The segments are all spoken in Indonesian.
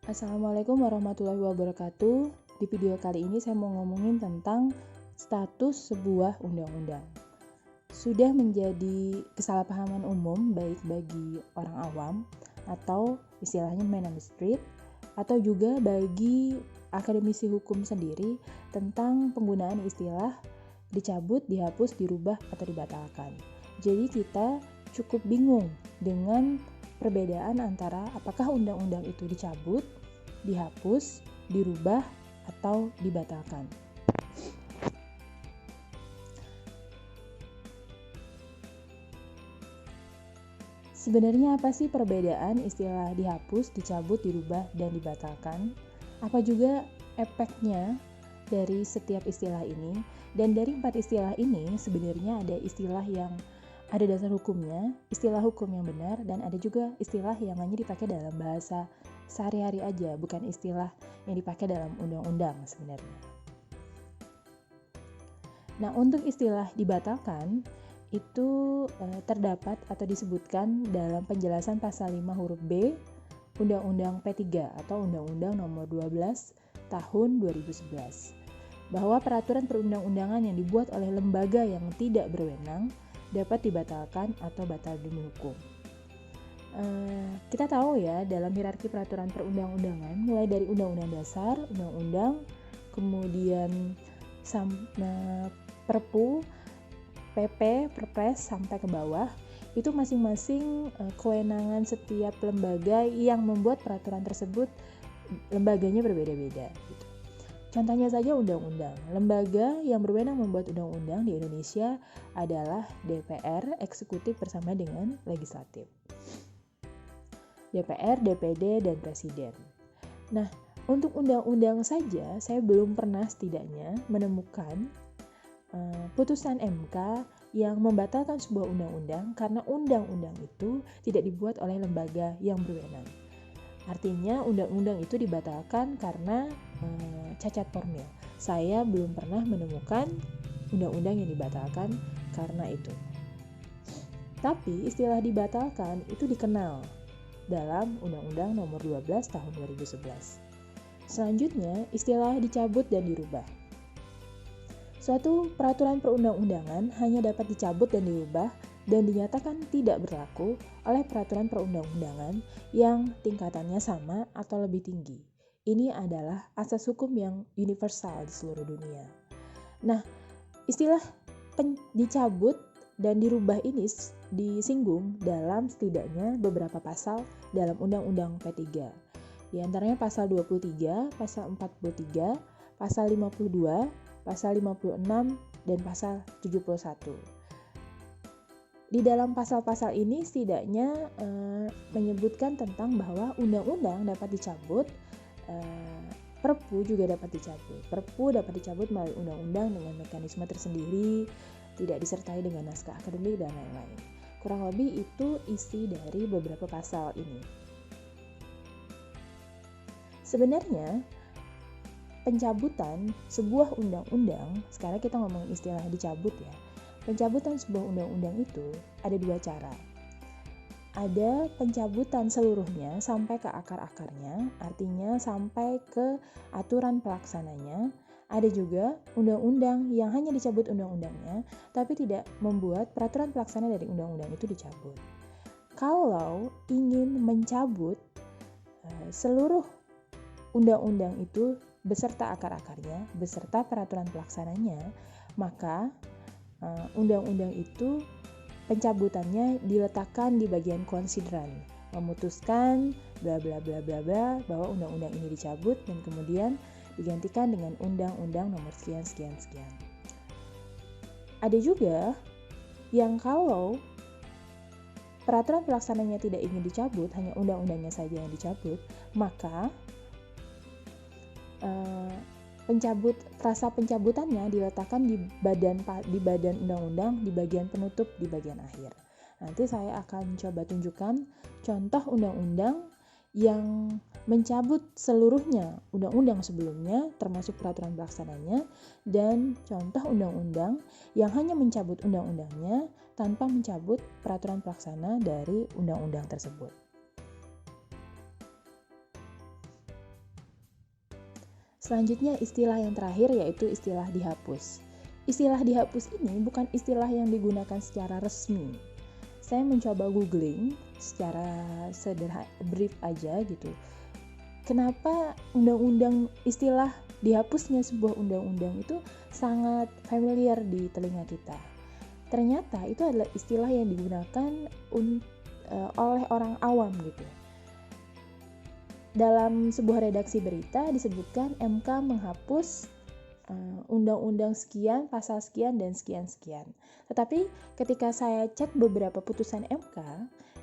Assalamualaikum warahmatullahi wabarakatuh. Di video kali ini saya mau ngomongin tentang status sebuah undang-undang. Sudah menjadi kesalahpahaman umum baik bagi orang awam atau istilahnya man on the street atau juga bagi akademisi hukum sendiri tentang penggunaan istilah dicabut, dihapus, dirubah, atau dibatalkan. Jadi kita cukup bingung dengan perbedaan antara apakah undang-undang itu dicabut, dihapus, dirubah, atau dibatalkan. Sebenarnya apa sih perbedaan istilah dihapus, dicabut, dirubah, dan dibatalkan? Apa juga efeknya dari setiap istilah ini? Dan dari 4 istilah ini sebenarnya ada istilah yang ada dasar hukumnya, istilah hukum yang benar, dan ada juga istilah yang hanya dipakai dalam bahasa sehari-hari aja, bukan istilah yang dipakai dalam undang-undang sebenarnya. Nah, untuk istilah dibatalkan itu terdapat atau disebutkan dalam penjelasan pasal 5 huruf B Undang-Undang P3 atau Undang-Undang Nomor 12 Tahun 2011 bahwa peraturan perundang-undangan yang dibuat oleh lembaga yang tidak berwenang dapat dibatalkan atau batal demi hukum. Kita tahu ya, dalam hierarki peraturan perundang-undangan mulai dari undang-undang dasar, undang-undang, kemudian Perpu, PP, Perpres sampai ke bawah, itu masing-masing kewenangan setiap lembaga yang membuat peraturan tersebut lembaganya berbeda-beda gitu. Contohnya saja undang-undang. Lembaga yang berwenang membuat undang-undang di Indonesia adalah DPR, eksekutif bersama dengan legislatif. DPR, DPD, dan Presiden. Nah, untuk undang-undang saja saya belum pernah setidaknya menemukan putusan MK yang membatalkan sebuah undang-undang karena undang-undang itu tidak dibuat oleh lembaga yang berwenang. Artinya undang-undang itu dibatalkan karena cacat formil. Saya belum pernah menemukan undang-undang yang dibatalkan karena itu. Tapi istilah dibatalkan itu dikenal dalam Undang-Undang Nomor 12 Tahun 2011. Selanjutnya, istilah dicabut dan dirubah. Suatu peraturan perundang-undangan hanya dapat dicabut dan dirubah dan dinyatakan tidak berlaku oleh peraturan perundang-undangan yang tingkatannya sama atau lebih tinggi. Ini adalah asas hukum yang universal di seluruh dunia. Nah, istilah dicabut dan dirubah ini disinggung dalam setidaknya beberapa pasal dalam Undang-Undang P3. Di antaranya pasal 23, pasal 43, pasal 52, pasal 56, dan pasal 71. Di dalam pasal-pasal ini setidaknya menyebutkan tentang bahwa undang-undang dapat dicabut, Perpu juga dapat dicabut. Perpu dapat dicabut melalui undang-undang dengan mekanisme tersendiri, tidak disertai dengan naskah akademik, dan lain-lain. Kurang lebih itu isi dari beberapa pasal ini. Sebenarnya pencabutan sebuah undang-undang, sekarang kita ngomongin istilah dicabut ya. Pencabutan sebuah undang-undang itu ada dua cara. Ada pencabutan seluruhnya sampai ke akar-akarnya, artinya sampai ke aturan pelaksananya. Ada juga undang-undang yang hanya dicabut undang-undangnya, tapi tidak membuat peraturan pelaksana dari undang-undang itu dicabut. Kalau ingin mencabut seluruh undang-undang itu beserta akar-akarnya, beserta peraturan pelaksananya, maka undang-undang itu pencabutannya diletakkan di bagian konsideran, memutuskan bla bla bla bla bla bahwa undang-undang ini dicabut dan kemudian digantikan dengan undang-undang nomor sekian sekian sekian. Ada juga yang kalau peraturan pelaksananya tidak ingin dicabut, hanya undang-undangnya saja yang dicabut, maka frasa pencabutannya diletakkan di badan undang-undang di bagian penutup di bagian akhir. Nanti saya akan coba tunjukkan contoh undang-undang yang mencabut seluruhnya undang-undang sebelumnya termasuk peraturan pelaksananya, dan contoh undang-undang yang hanya mencabut undang-undangnya tanpa mencabut peraturan pelaksana dari undang-undang tersebut. Selanjutnya istilah yang terakhir yaitu istilah dihapus. Istilah dihapus ini bukan istilah yang digunakan secara resmi. Saya mencoba googling secara sederhana, brief aja gitu. Kenapa istilah dihapusnya sebuah undang-undang itu sangat familiar di telinga kita? Ternyata itu adalah istilah yang digunakan oleh orang awam gitu. Dalam sebuah redaksi berita disebutkan MK menghapus undang-undang sekian, pasal sekian, dan sekian-sekian. Tetapi ketika saya cek beberapa putusan MK,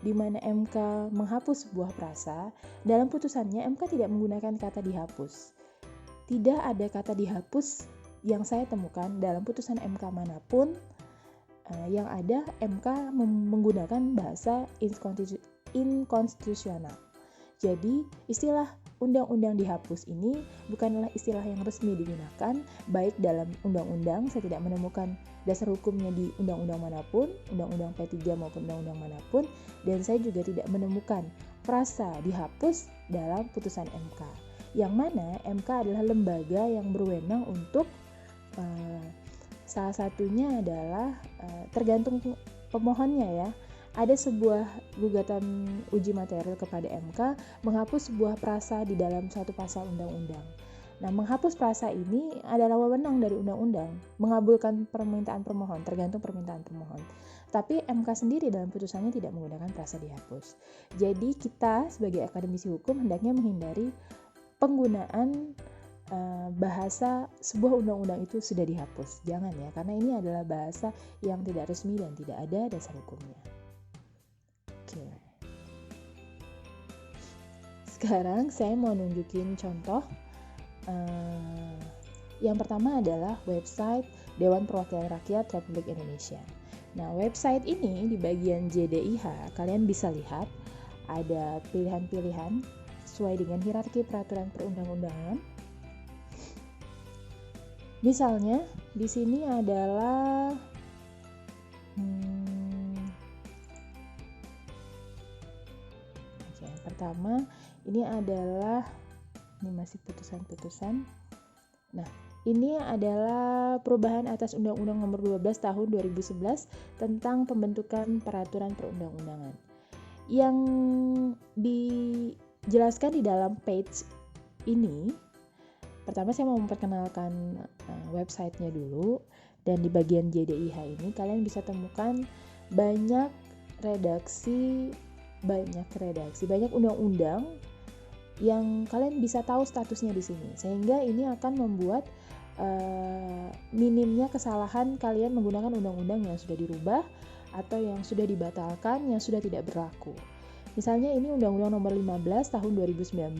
di mana MK menghapus sebuah frasa, dalam putusannya MK tidak menggunakan kata dihapus. Tidak ada kata dihapus yang saya temukan dalam putusan MK manapun. Yang ada MK menggunakan bahasa inkonstitusional. Jadi istilah undang-undang dihapus ini bukanlah istilah yang resmi digunakan, baik dalam undang-undang, saya tidak menemukan dasar hukumnya di undang-undang manapun, undang-undang P3 maupun undang-undang manapun, dan saya juga tidak menemukan frasa dihapus dalam putusan MK. Yang mana MK adalah lembaga yang berwenang untuk salah satunya adalah tergantung pemohonnya ya. Ada sebuah gugatan uji material kepada MK menghapus sebuah frasa di dalam suatu pasal undang-undang. Nah, menghapus frasa ini adalah wewenang dari undang-undang, mengabulkan permintaan permohon, tergantung permintaan permohon. Tapi MK sendiri dalam putusannya tidak menggunakan frasa dihapus. Jadi kita sebagai akademisi hukum hendaknya menghindari penggunaan bahasa sebuah undang-undang itu sudah dihapus. Jangan ya, karena ini adalah bahasa yang tidak resmi dan tidak ada dasar hukumnya. Oke. Sekarang saya mau nunjukin contoh. Yang pertama adalah website Dewan Perwakilan Rakyat Republik Indonesia. Nah, website ini di bagian JDIH kalian bisa lihat ada pilihan-pilihan sesuai dengan hierarki peraturan perundang-undangan. Misalnya di sini adalah yang pertama ini adalah masih putusan-putusan. Nah, ini adalah perubahan atas Undang-Undang Nomor 12 Tahun 2011 tentang pembentukan peraturan perundang-undangan. Yang dijelaskan di dalam page ini, pertama saya mau memperkenalkan websitenya dulu, dan di bagian JDIH ini kalian bisa temukan banyak redaksi, banyak undang-undang yang kalian bisa tahu statusnya di sini, sehingga ini akan membuat minimnya kesalahan kalian menggunakan undang-undang yang sudah dirubah atau yang sudah dibatalkan, yang sudah tidak berlaku. Misalnya ini Undang-Undang Nomor 15 Tahun 2019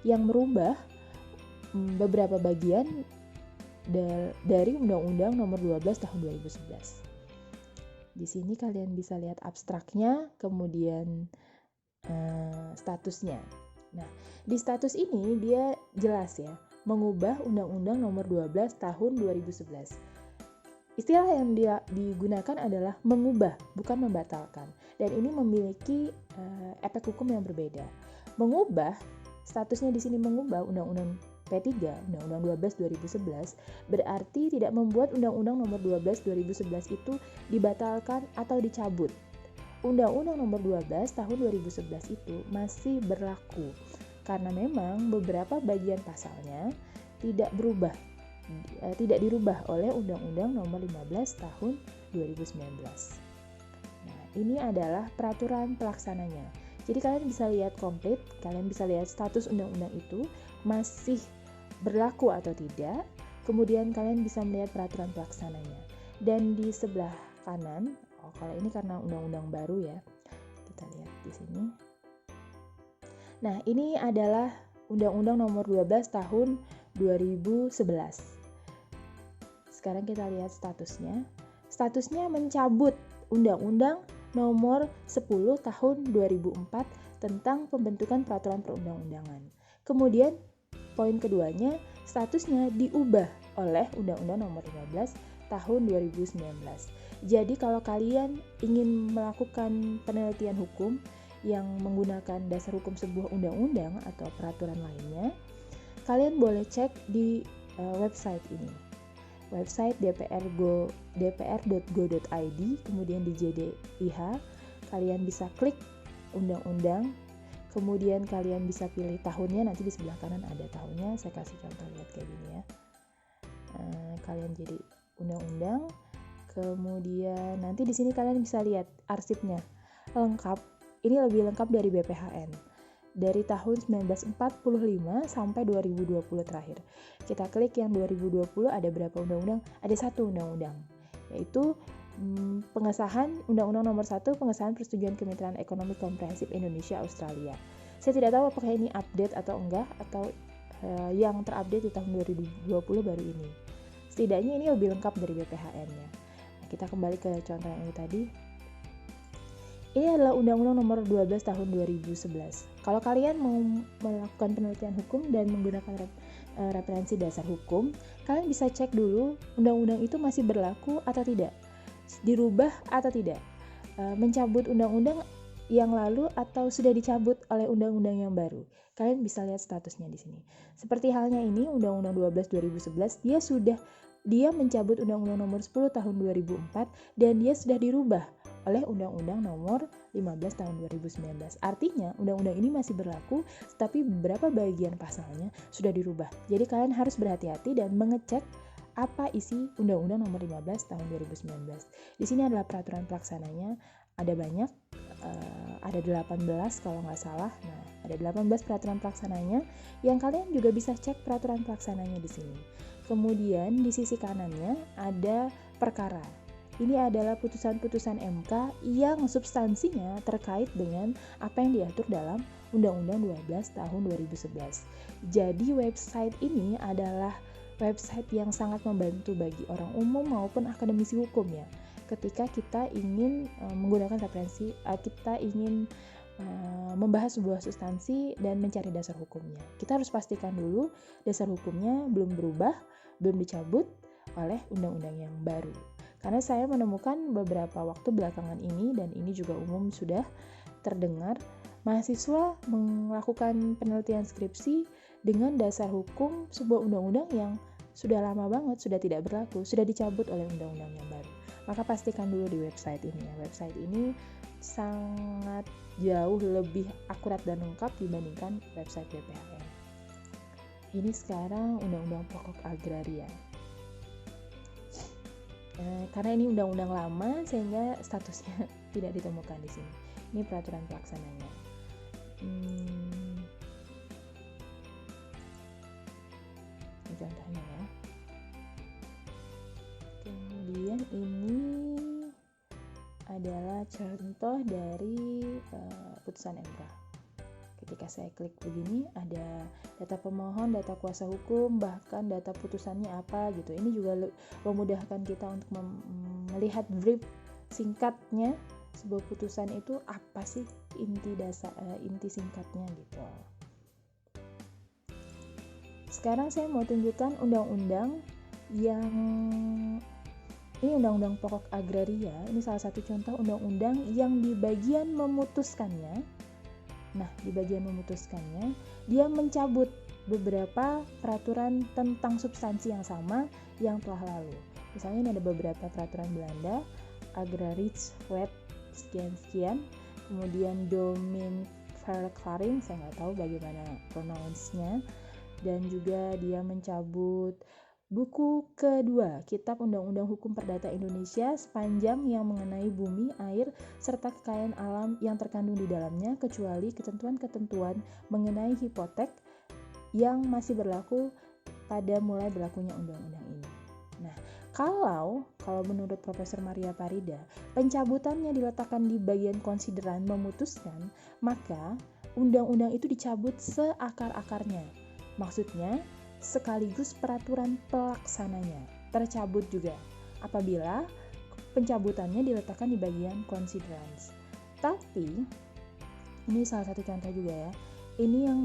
yang merubah beberapa bagian dari Undang-Undang Nomor 12 Tahun 2011. Di sini kalian bisa lihat abstraknya, kemudian statusnya. Nah, di status ini dia jelas ya, mengubah Undang-Undang Nomor 12 Tahun 2011. Istilah yang dia digunakan adalah mengubah, bukan membatalkan. Dan ini memiliki efek hukum yang berbeda. Mengubah, statusnya di sini mengubah Undang-Undang P3, Undang-Undang 12 2011, berarti tidak membuat Undang-Undang Nomor 12 2011 itu dibatalkan atau dicabut. Undang-Undang Nomor 12 Tahun 2011 itu masih berlaku karena memang beberapa bagian pasalnya tidak dirubah oleh Undang-Undang Nomor 15 Tahun 2019. Nah, ini adalah peraturan pelaksananya. Jadi kalian bisa lihat komplit, kalian bisa lihat status undang-undang itu masih berlaku atau tidak. Kemudian kalian bisa melihat peraturan pelaksananya. Dan di sebelah kanan, kalau ini karena undang-undang baru ya, kita lihat di sini. Nah, ini adalah Undang-Undang Nomor 12 Tahun 2011. Sekarang kita lihat statusnya. Statusnya mencabut Undang-Undang Nomor 10 Tahun 2004 tentang pembentukan peraturan perundang-undangan. Kemudian poin keduanya, statusnya diubah oleh Undang-Undang Nomor 15 Tahun 2019. Jadi kalau kalian ingin melakukan penelitian hukum yang menggunakan dasar hukum sebuah undang-undang atau peraturan lainnya, kalian boleh cek di website ini. Website dpr.go.id, kemudian di JDIH, kalian bisa klik undang-undang, kemudian kalian bisa pilih tahunnya, nanti di sebelah kanan ada tahunnya, saya kasih contoh lihat kayak gini ya. Kalian jadi undang-undang, kemudian nanti di sini kalian bisa lihat arsipnya lengkap. Ini lebih lengkap dari BPHN. Dari tahun 1945 sampai 2020 terakhir. Kita klik yang 2020, ada berapa undang-undang? Ada 1 undang-undang, yaitu pengesahan Undang-Undang Nomor 1, pengesahan Persetujuan Kemitraan Ekonomi Komprehensif Indonesia Australia. Saya tidak tahu apakah ini update atau enggak, atau yang terupdate di tahun 2020 baru ini. Setidaknya ini lebih lengkap dari BPHN-nya. Nah, kita kembali ke contoh yang ini tadi. Ini adalah Undang-Undang Nomor 12 tahun 2011. Kalau kalian mau melakukan penelitian hukum dan menggunakan referensi dasar hukum, kalian bisa cek dulu undang-undang itu masih berlaku atau tidak, dirubah atau tidak, mencabut undang-undang yang lalu atau sudah dicabut oleh undang-undang yang baru. Kalian bisa lihat statusnya di sini. Seperti halnya ini Undang-Undang 12 2011, dia mencabut Undang-Undang Nomor 10 tahun 2004 dan dia sudah dirubah oleh Undang-Undang Nomor 15 tahun 2019. Artinya undang-undang ini masih berlaku, tapi beberapa bagian pasalnya sudah dirubah. Jadi kalian harus berhati-hati dan mengecek apa isi Undang-Undang Nomor 15 tahun 2019. Di sini adalah peraturan pelaksananya, ada banyak, ada 18 kalau nggak salah. Nah, ada 18 peraturan pelaksananya yang kalian juga bisa cek peraturan pelaksananya di sini. Kemudian di sisi kanannya ada perkara. Ini adalah putusan-putusan MK yang substansinya terkait dengan apa yang diatur dalam Undang-Undang 12 tahun 2011. Jadi website ini adalah website yang sangat membantu bagi orang umum maupun akademisi hukum ya. Ketika kita ingin menggunakan referensi, kita ingin membahas sebuah substansi dan mencari dasar hukumnya. Kita harus pastikan dulu dasar hukumnya belum berubah, belum dicabut oleh undang-undang yang baru. Karena saya menemukan beberapa waktu belakangan ini, dan ini juga umum sudah terdengar, mahasiswa melakukan penelitian skripsi dengan dasar hukum sebuah undang-undang yang sudah lama banget, sudah tidak berlaku, sudah dicabut oleh undang-undang yang baru. Maka pastikan dulu di website ini ya. Website ini sangat jauh lebih akurat dan lengkap dibandingkan website BPHN. Ini sekarang Undang-Undang Pokok Agraria. Karena ini undang-undang lama sehingga statusnya tidak ditemukan di sini. Ini peraturan pelaksananya. Ini contohnya ya. Kemudian ini adalah contoh dari putusan MK. Ketika saya klik begini, ada data pemohon, data kuasa hukum, bahkan data putusannya apa gitu. Ini juga memudahkan kita untuk melihat brief singkatnya sebuah putusan itu apa sih inti singkatnya gitu. Sekarang saya mau tunjukkan undang-undang yang ini Undang-Undang Pokok Agraria. Ini salah satu contoh undang-undang yang di bagian memutuskannya. Nah, di bagian memutuskannya, dia mencabut beberapa peraturan tentang substansi yang sama yang telah lalu. Misalnya ini ada beberapa peraturan Belanda, Agrarisch-Wet sekian-sekian, kemudian Dominverklaring, saya nggak tahu bagaimana pronounce-nya, dan juga dia mencabut buku kedua, Kitab Undang-Undang Hukum Perdata Indonesia sepanjang yang mengenai bumi, air, serta kekayaan alam yang terkandung di dalamnya, kecuali ketentuan-ketentuan mengenai hipotek yang masih berlaku pada mulai berlakunya undang-undang ini. Nah, kalau menurut Profesor Maria Parida, pencabutannya diletakkan di bagian konsideran memutuskan, maka undang-undang itu dicabut seakar-akarnya. Maksudnya, sekaligus peraturan pelaksananya tercabut juga apabila pencabutannya diletakkan di bagian considerance. Tapi ini salah satu contoh juga ya. Ini yang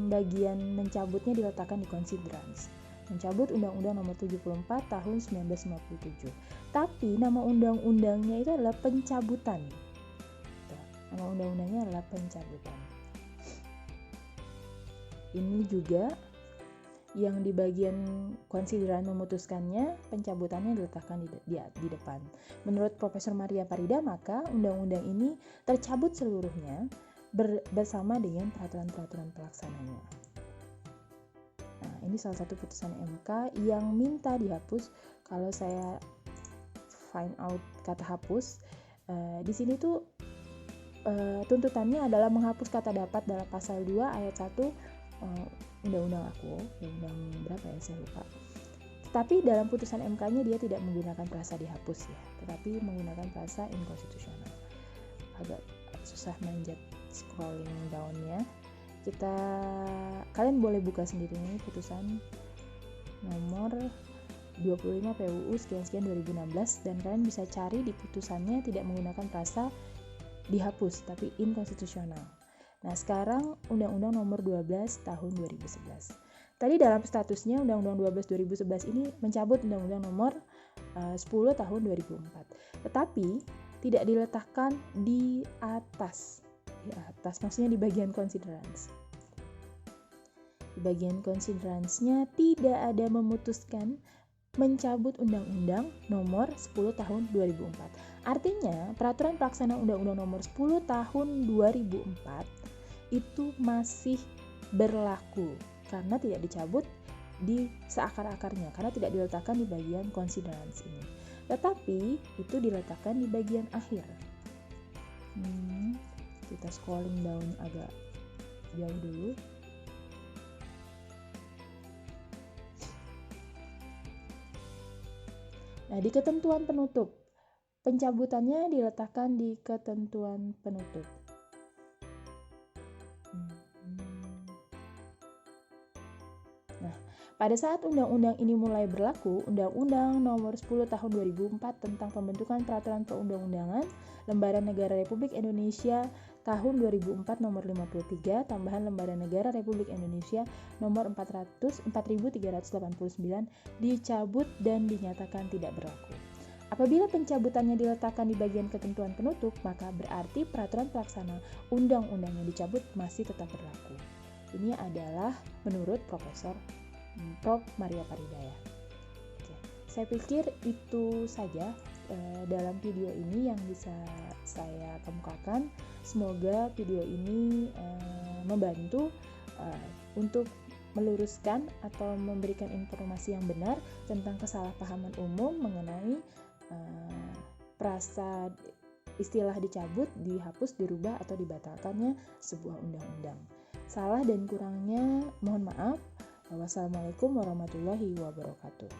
bagian mencabutnya diletakkan di considerance. Mencabut Undang-Undang Nomor 74 tahun 1957. Tapi nama undang-undangnya itu adalah pencabutan. Nama undang-undangnya adalah pencabutan. Ini juga yang di bagian konsideran memutuskannya, pencabutannya diletakkan di depan. Menurut Profesor Maria Parida, maka undang-undang ini tercabut seluruhnya bersama dengan peraturan-peraturan pelaksananya. Nah, ini salah satu putusan MK yang minta dihapus. Kalau saya find out kata hapus, di sini tuh tuntutannya adalah menghapus kata dapat dalam pasal 2 ayat 1 undang-undang undang berapa ya saya lupa. Tetapi dalam putusan MK-nya dia tidak menggunakan frasa dihapus ya, tetapi menggunakan frasa inkonstitusional. Agak susah manjat scrolling down-nya. Kalian boleh buka sendiri ini putusan nomor 25 PUU sekian-sekian 2016 dan kalian bisa cari di putusannya tidak menggunakan frasa dihapus tapi inkonstitusional. Nah, sekarang Undang-Undang Nomor 12 Tahun 2011. Tadi dalam statusnya Undang-Undang 12 2011 ini mencabut Undang-Undang Nomor 10 Tahun 2004. Tetapi tidak diletakkan di atas. Di atas maksudnya di bagian considerance. Di bagian considerance-nya tidak ada memutuskan mencabut Undang-Undang Nomor 10 Tahun 2004. Artinya, peraturan pelaksana Undang-Undang Nomor 10 Tahun 2004 itu masih berlaku karena tidak dicabut di seakar-akarnya, karena tidak diletakkan di bagian considerance ini. Tetapi itu diletakkan di bagian akhir. Kita scrolling down agak jauh dulu. Nah, di ketentuan penutup, pencabutannya diletakkan di ketentuan penutup. Nah, pada saat undang-undang ini mulai berlaku, Undang-Undang Nomor 10 Tahun 2004 tentang pembentukan peraturan perundang-undangan Lembaran Negara Republik Indonesia Tahun 2004 Nomor 53, tambahan Lembaran Negara Republik Indonesia Nomor 4389 dicabut dan dinyatakan tidak berlaku. Apabila pencabutannya diletakkan di bagian ketentuan penutup, maka berarti peraturan pelaksana undang-undang yang dicabut masih tetap berlaku. Ini adalah menurut Prof. Maria Parida ya. Oke. Saya pikir itu saja dalam video ini yang bisa saya kemukakan. Semoga video ini membantu untuk meluruskan atau memberikan informasi yang benar tentang kesalahpahaman umum mengenai frasa istilah dicabut, dihapus, dirubah, atau dibatalkannya sebuah undang-undang. Salah dan kurangnya mohon maaf. Wassalamualaikum warahmatullahi wabarakatuh.